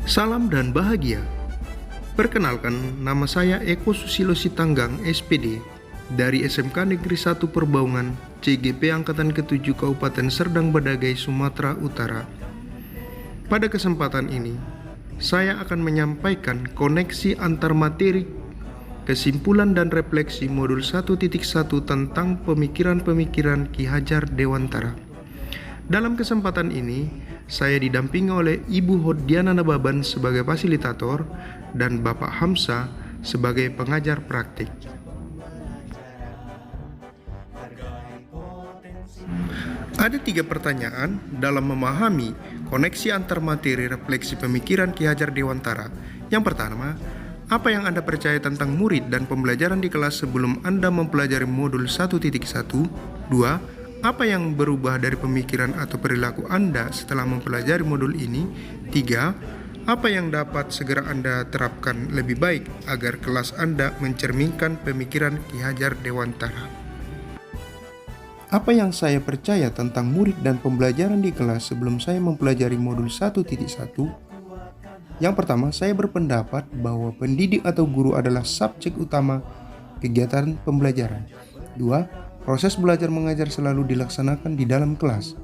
Salam dan bahagia. Perkenalkan, nama saya Eko Susilo Sitanggang, SPD, dari SMK Negeri 1 Perbaungan, CGP Angkatan ke-7 Kabupaten Serdang Bedagai, Sumatera Utara. Pada kesempatan ini, saya akan menyampaikan koneksi antar materi, kesimpulan dan refleksi modul 1.1 tentang pemikiran-pemikiran Ki Hajar Dewantara. Dalam kesempatan ini, saya didampingi oleh Ibu Hodiana Nababan sebagai fasilitator dan Bapak Hamsa sebagai pengajar praktik. Ada 3 pertanyaan dalam memahami koneksi antar materi refleksi pemikiran Ki Hajar Dewantara. Yang pertama, apa yang Anda percaya tentang murid dan pembelajaran di kelas sebelum Anda mempelajari modul 1.1? 2. Apa yang berubah dari pemikiran atau perilaku Anda setelah mempelajari modul ini? 3. Apa yang dapat segera Anda terapkan lebih baik agar kelas Anda mencerminkan pemikiran Ki Hajar Dewantara? Apa yang saya percaya tentang murid dan pembelajaran di kelas sebelum saya mempelajari modul 1.1? Yang pertama, saya berpendapat bahwa pendidik atau guru adalah subjek utama kegiatan pembelajaran. 2. Proses belajar mengajar selalu dilaksanakan di dalam kelas.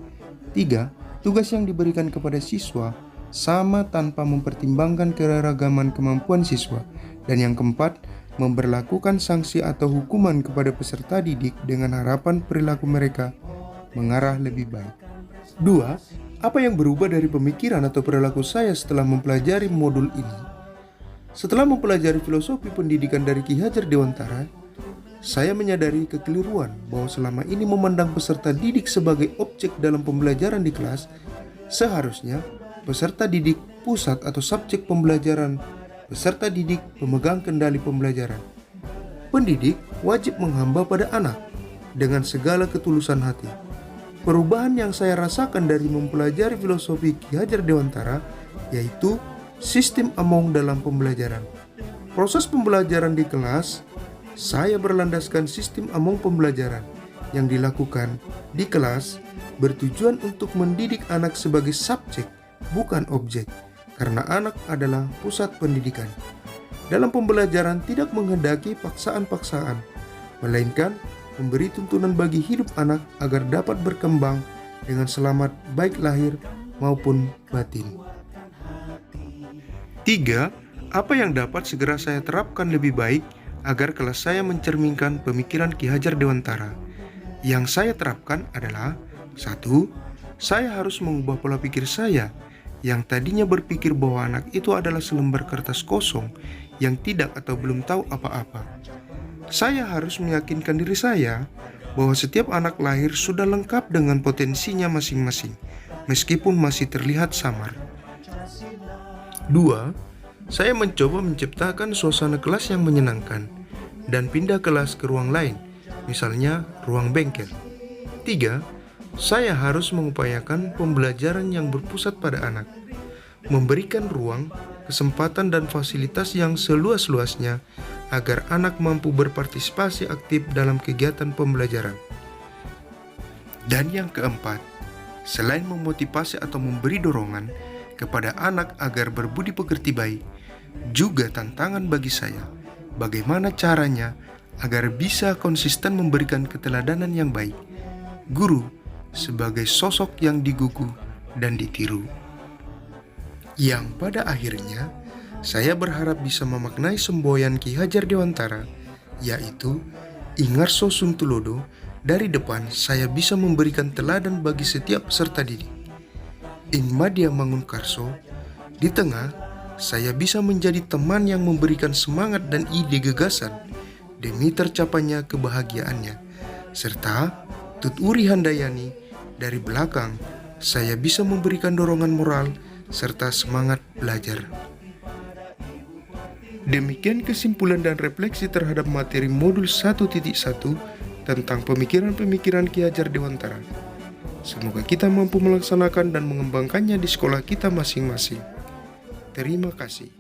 3. Tugas yang diberikan kepada siswa sama tanpa mempertimbangkan keragaman kemampuan siswa. Dan yang keempat, memberlakukan sanksi atau hukuman kepada peserta didik dengan harapan perilaku mereka mengarah lebih baik. 2. Apa yang berubah dari pemikiran atau perilaku saya setelah mempelajari modul ini? Setelah mempelajari filosofi pendidikan dari Ki Hajar Dewantara, saya menyadari kekeliruan bahwa selama ini memandang peserta didik sebagai objek dalam pembelajaran di kelas. Seharusnya peserta didik pusat atau subjek pembelajaran, peserta didik pemegang kendali pembelajaran. Pendidik wajib menghamba pada anak dengan segala ketulusan hati. Perubahan yang saya rasakan dari mempelajari filosofi Ki Hajar Dewantara yaitu sistem among dalam pembelajaran. Proses pembelajaran di kelas, saya berlandaskan sistem among pembelajaran yang dilakukan di kelas bertujuan untuk mendidik anak sebagai subjek, bukan objek, karena anak adalah pusat pendidikan. Dalam pembelajaran tidak menghendaki paksaan-paksaan, melainkan memberi tuntunan bagi hidup anak agar dapat berkembang dengan selamat baik lahir maupun batin. 3. Apa yang dapat segera saya terapkan lebih baik agar kelas saya mencerminkan pemikiran Ki Hajar Dewantara? Yang saya terapkan adalah 1. Saya harus mengubah pola pikir saya yang tadinya berpikir bahwa anak itu adalah selembar kertas kosong yang tidak atau belum tahu apa-apa. Saya harus meyakinkan diri saya bahwa setiap anak lahir sudah lengkap dengan potensinya masing-masing, meskipun masih terlihat samar. 2. Saya mencoba menciptakan suasana kelas yang menyenangkan dan pindah kelas ke ruang lain, misalnya ruang bengkel. 3. Saya harus mengupayakan pembelajaran yang berpusat pada anak, memberikan ruang, kesempatan dan fasilitas yang seluas-luasnya agar anak mampu berpartisipasi aktif dalam kegiatan pembelajaran. Dan yang keempat, selain memotivasi atau memberi dorongan kepada anak agar berbudi pekerti baik, juga tantangan bagi saya bagaimana caranya agar bisa konsisten memberikan keteladanan yang baik. Guru sebagai sosok yang digugu dan ditiru. Yang pada akhirnya saya berharap bisa memaknai semboyan Ki Hajar Dewantara, yaitu Ingarso Suntulodo. Dari depan saya bisa memberikan teladan bagi setiap peserta didik. Ing Madya Mangunkarso. Di tengah saya bisa menjadi teman yang memberikan semangat dan ide gagasan demi tercapainya kebahagiaannya. Serta Tuturi Handayani. Dari belakang saya bisa memberikan dorongan moral serta semangat belajar. Demikian kesimpulan dan refleksi terhadap materi modul 1.1 tentang pemikiran-pemikiran Ki Hajar Dewantara. Semoga kita mampu melaksanakan dan mengembangkannya di sekolah kita masing-masing. Terima kasih.